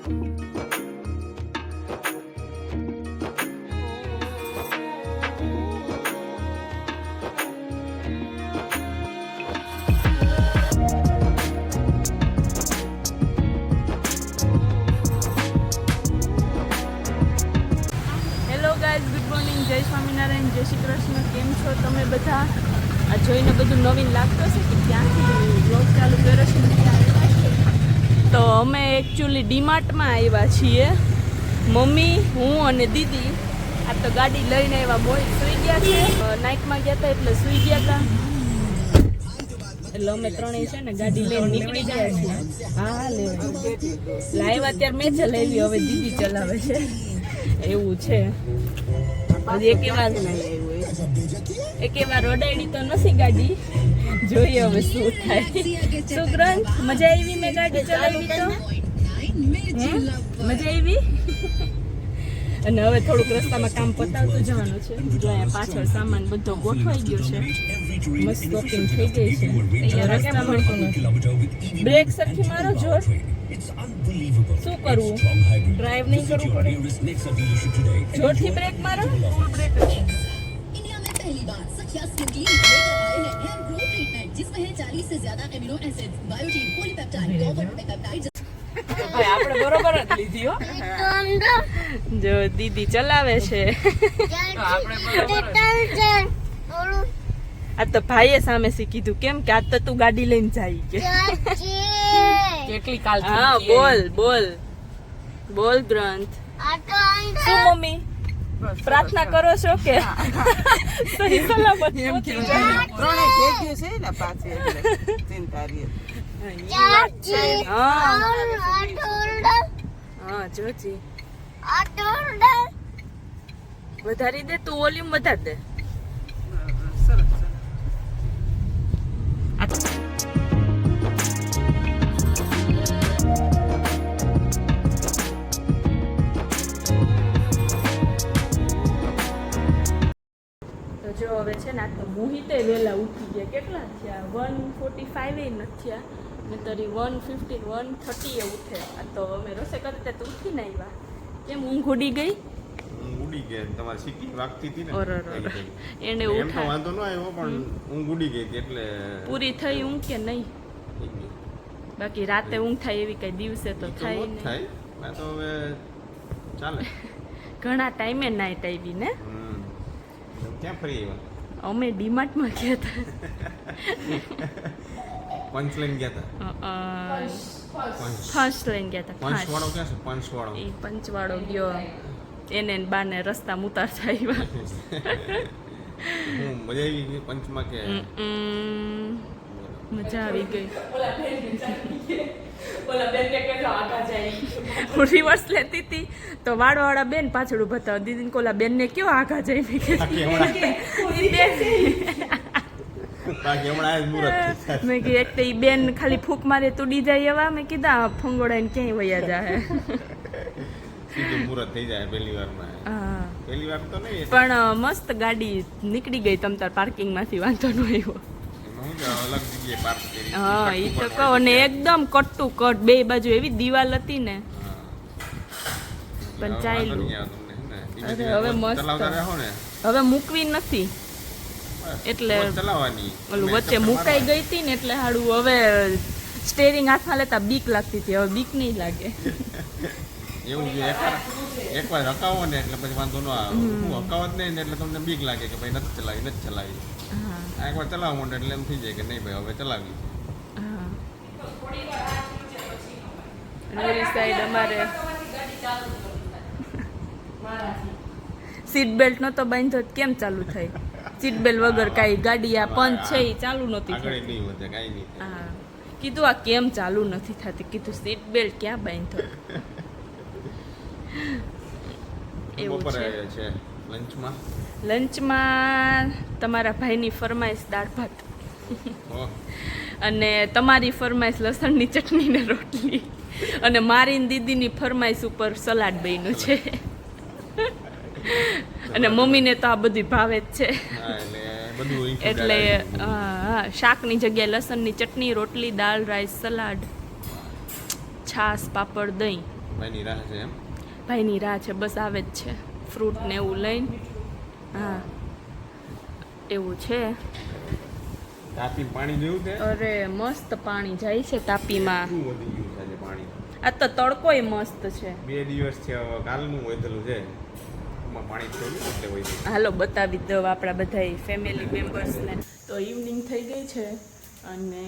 જય સ્વામિનારાયણ, જય શ્રી કૃષ્ણ. કેમ છો તમે બધા? આ જોઈને બધું નવીન લાગતો છે કે ક્યાંથી બ્લોગ ચાલુ કર્યો છે, તો અમે એકચ્યુઅલી ડીમાર્ટમાં આવ્યા છીએ, મમ્મી, હું અને દીદી. આ તો ગાડી લઈને આવ્યા, મોહિત સૂઈ ગયા છે, નાઇટમાં ગયા હતા એટલે સૂઈ ગયા હતા, એટલે અમે ત્રણેય છે ને ગાડી લઈને નીકળી ગયા છીએ. હા લાવ્યા ત્યારે મેં ચલાવી, હવે દીદી ચલાવે છે, એવું છે. હજી એક વાર રોડાડી તો નથી ગાડી, જોઈએ હવે શું થાય. શું ગ્રંથ, મજા આવી? મેં ગાડી ચલાવી તો મજા આવી. અને હવે થોડુંક રસ્તામાં કામ પતાવતું જવાનું છે. જો અહીંયા પાછળ સામાન બધો ગોઠવાઈ ગયો છે, મસ્ત શોપિંગ થઈ ગઈ છે. રસ્તા મળતો નથી. બ્રેક સરખી મારો જોર. શું કરવું? ડ્રાઈવ નહીં કરવું પડે? જોરથી બ્રેક મારો. ફૂલ બ્રેક. इंडिया में पहली बार सखिया स्किन लेकर आए हैं हेयर ग्रो ट्रीटमेंट जिसमें है 40 से ज्यादा amino acids, biotin, polypeptide, copper peptide. ભાઈ આપણે બરોબર જ લીધી હો. જો દીદી ચલાવે છે. આ તો ભાઈએ સામે કીધું, કેમ કે આજ તો તું ગાડી લઈને જાય કે કેટલી કાલ. હા બોલ બોલ બોલ ગ્રંથ. શું મમ્મી પ્રાર્થના કરો છો કે સહી સલામત પહોંચી જાય? ત્રણે ભેગ્યું છે ને પાછી એટલે ચિંતા રહે. હા જોજી વધારી દે, તું વોલ્યુમ વધાર દે. સરસ. જો હવે છે ને આ તો મોહિતે વહેલા ઉઠી ગયા. કેટલા થયા? 1:45 નથી થયા, નહીતરી 1:15 1:30 એ ઉઠે. આ તો અમે રસોઈ કરતા તો ઉઠીને આવ્યા. કેમ ઊંઘ ઉડી ગઈ? ઉડી ગઈ તમારી સીટી વાગતી હતી ને એને એમ તો વાંધો ન આવ્યો, પણ ઊંઘ ઉડી ગઈ હતી એટલે પૂરી થઈ ઊંઘ કે નહીં? બાકી રાતે ઊંઘ થાય એવી કઈ દિવસે તો થાય નહીં. થાય આ તો હવે ચાલે. ઘણા ટાઈમે નાઈટ આવી ને. ક્યાં ફરી આવ્યા? અમે ડીમાર્ટમાં ગયા હતા. પંચ લઈને ગયા હતા. ફાંસ લઈને ગયા હતા. પંચવાળો ક્યાં છે? પંચવાળો એ પંચવાળો ગયો, એને બાને રસ્તા ઉતારતા આવ્યા. હું મજા આવી ગઈ પંચમાં કે? મજા આવી ગઈ. હું રિવર્સ લેતી હતી તો વાળવાળા બેન પાછળ ઉભા હતા. દીદી કોલા બેન ને કયો આઘા જાય? મેં કીધું એક તો ઈ બેન ખાલી ફૂંક મારે તુડી જાય એવા. મેં કીધા ફંગોડાઈને ક્યાંય વયા જાય. મુહૂર્ત થઈ જાય પહેલી વારમાં. હા પહેલી વાર તો નહીં, પણ મસ્ત ગાડી નીકળી ગઈ તમ તાર પાર્કિંગ માંથી, વાંધો ન આવ્યો. અલગ જગ્યાએ પાર્ક કરી. હા એ તો કહો ને, એકદમ કટ ટુ કટ બે બાજુ એવી દિવાલ હતી ને. પણ ચાલ્યું. અરે હવે મસ્ત. હવે મૂકવી નથી એટલે ઓલું વચ્ચે મુકાઈ ગઈ હતી ને એટલે હાડું હવે સ્ટેરિંગ હાથમાં લેતા બીક લાગતી હતી, હવે બીક નહીં લાગે. એવું એકવાર હકાવો ને એટલે પછી વાંધો ન આવે. હું હકાવો જ નહીં એટલે તમને બીક લાગે કે ભાઈ નથી ચલાવી. એકવાર ચલાવવા માંડે એટલે એમ થઈ જાય કે નહીં ભાઈ હવે ચલાવી. સાઈડ અમારે સીટ બેલ્ટ નતો બાંધ્યો, કેમ ચાલુ થઈ? સીટ બેલ્ટ વગર કાંઈ ગાડી આ પંચ છે એ ચાલુ નહોતી થતી. હા કીધું આ કેમ ચાલુ નથી થતી? કીધું સીટ બેલ્ટ ક્યાં બાંધ્યો. એવું છે. લંચમાં તમારા ભાઈની ફરમાઈશ દાળ ભાત અને તમારી ફરમાઈશ લસણની ચટણી ને રોટલી, અને મારી દીદીની ફરમાઈશ ઉપર સલાડ બન્યું છે. અને મમ્મીને તો આ બધું ભાવે જ છે એટલે શાકની જગ્યાએ લસણની ચટણી, રોટલી, દાળ, રાઈસ, સલાડ, છાશ, પાપડ, દહીં. ભાઈની રાહ છે એમ. ભાઈની રાહ છે, બસ આવે જ છે ફ્રૂટ ને એવું લઈને. હા એવું છે. તાપી પાણી જેવું છે. અરે મસ્ત પાણી જાય છે તાપીમાં. શું વધી ગયું છે આજે પાણી? આ તો તડકોય મસ્ત છે. 2 દિવસ છે હવે કાલનું વધેલું છે એમાં પાણી થયું એટલે હોય છે. હાલો બતાવી દઉં આપણા બધા ફેમિલી મેમ્બર્સને. તો ઇવનિંગ થઈ ગઈ છે અને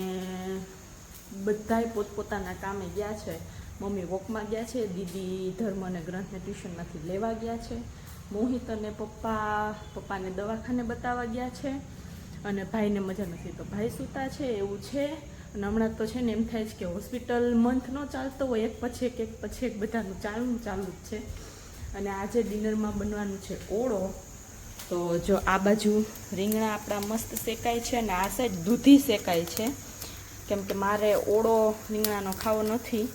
બધાય પોતપોતાના કામે ગયા છે. મમ્મી વોકમાં ગયા છે, દીદી ધર્મ અને ગ્રંથને ટ્યુશનમાંથી લેવા ગયા છે, મોહિત અને પપ્પાને દવાખાને બતાવવા ગયા છે, અને ભાઈને મજા નથી તો ભાઈ સૂતા છે. એવું છે. અને હમણાં તો છે ને એમ થાય છે કે હોસ્પિટલ મંથ ન ચાલતો હોય, એક પછી એક બધાનું ચાલુ જ છે. અને આજે ડિનરમાં બનવાનું છે ઓળો. તો જો આ બાજુ રીંગણા આપણા મસ્ત શેકાય છે અને આ સાઈડ દૂધી શેકાય છે, કેમ કે મારે ઓળો રીંગણાનો ખાવો નથી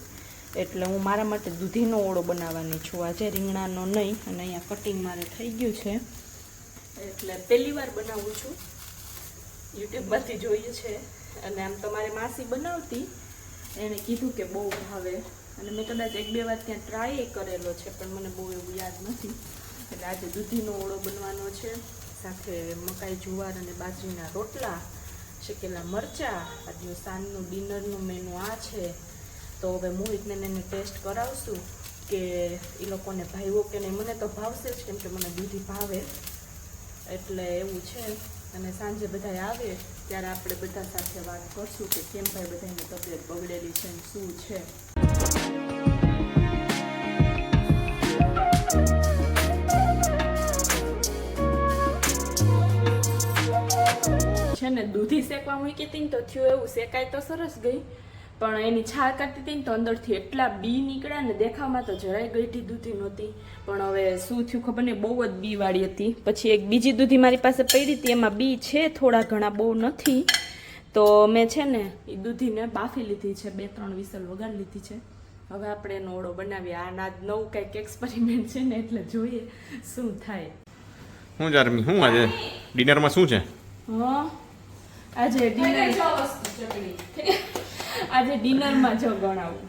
એટલે હું મારા માટે દૂધીનો ઓળો બનાવવાની છું આજે, રીંગણાનો નહીં. અને અહીંયા કટિંગ મારે થઈ ગયું છે એટલે પહેલી વાર બનાવું છું, યુટ્યુબમાંથી જોઈએ છે. અને આમ તમારી માસી બનાવતી, એણે કીધું કે બહુ ભાવે અને મેં કદાચ 1-2 વાર ત્યાં ટ્રાય કરેલો છે પણ મને બહુ એવું યાદ નથી. એટલે આજે દૂધીનો ઓળો બનવાનો છે, સાથે મકાઈ, જુવાર અને બાજરીના રોટલા, શેકેલા મરચાં. આજનું સાંજનું ડિનરનું મેનુ આ છે. તો હવે મોહિતને એને ટેસ્ટ કરાવશું કે એ લોકોને ભાવ્યો કે નહીં. મને તો ભાવશે જ કેમ કે મને દૂધી ભાવે એટલે એવું છે. અને સાંજે બધા આવે ત્યારે આપણે બધા સાથે વાત કરશું કે કેમ ભાઈ બધાની તબિયત બગડેલી છે ને શું છે. છે ને દૂધી શેકવા મૂકી હતી ને તો થયું એવું, શેકાય તો સરસ ગઈ પણ એની છાલ કાઢતી હતી ને તો અંદરથી એટલા બી નીકળ્યા ને, દેખાવમાં તો જરાય ગઈઢી દૂધી નહોતી પણ હવે શું થયું ખબર નહીં, બહુ જ બી વાળી હતી. પછી એક બીજી દૂધી મારી પાસે પડી હતી, એમાં બી છે થોડા ઘણા, બહુ નથી. તો મેં છે ને એ દૂધીને બાફી લીધી છે, 2-3 વિસલ વગાડી લીધી છે. હવે આપણે એનો ઓળો બનાવીએ. આના નવું કંઈક એક્સપેરિમેન્ટ છે ને એટલે જોઈએ શું થાય. શું જારમી, શું આજે ડિનરમાં શું છે? હા આજે ડિનરમાં જો ગણાવું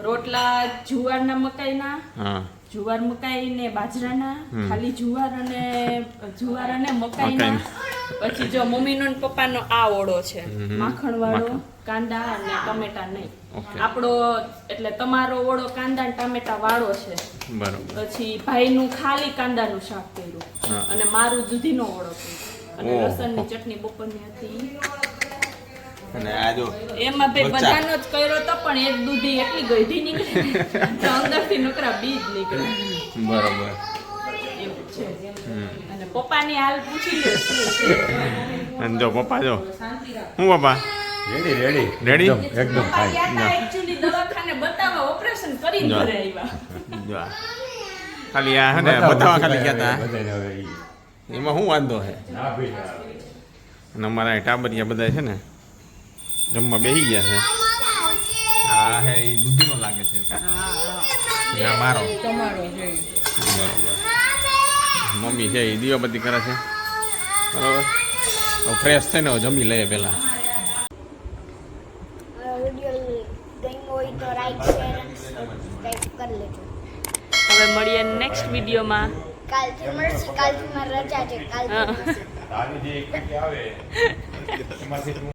રોટલા જુવારના મકાઈના, જુવાર મકાઈ ને બાજરાના, ખાલી જુવાર અને મકાઈના. પછી જો મમ્મીનો ને પપ્પાનો આ ઓળો છે, માખણ વાળો, કાંદા અને ટમેટા નહીં. આપણો એટલે તમારો ઓળો કાંદા અને ટમેટા વાળો છે. બરાબર. પછી ભાઈનું ખાલી કાંદાનું શાક કર્યું અને મારું દૂધીનો ઓળો કર્યો અને લસણની ચટણી બપોરની હતી. અને આ જો એમાં ભાઈ બધાનો જ કર્યો તો પણ એક દૂધી એટલી ગઈઢી નીકળી તો અંદરથી નકરા બીજ નીકળે. બરાબર એવું છે. અને પપ્પાની હાલ પૂછી લે શું છે. અને જો પપ્પા જો હું પપ્પા રેડી એકદમ ફાઇન. એકચ્યુઅલી દવાખાને બતાવવા ઓપરેશન કરીને ઘરે આવ્યા. જો ખાલી આ હે ને બતાવવા ખાલી ગયા હતા, બધાને હવે એમાં શું વાંધો છે? ના ભઈ અને અમારા ટાબરિયા બધા છે ને જમવા બેસી ગયા છે. આ હે એ દૂધીનો લાગે છે. આ મારો તમારો છે. બરોબર. મમ્મી છે એ દીવાબત્તી કરે છે. બરોબર. ફ્રેશ થઈને જમી લઈએ પહેલા. વિડીયો ગમ્યો હોય તો લાઈક શેર અને સબસ્ક્રાઇબ કરી લેજો. હવે મળીએ નેક્સ્ટ વિડીયોમાં. કાલથી મળશે, કાલથી મારી રજા છે, કાલથી મળશે. દાદી જે એક આવે એમાંથી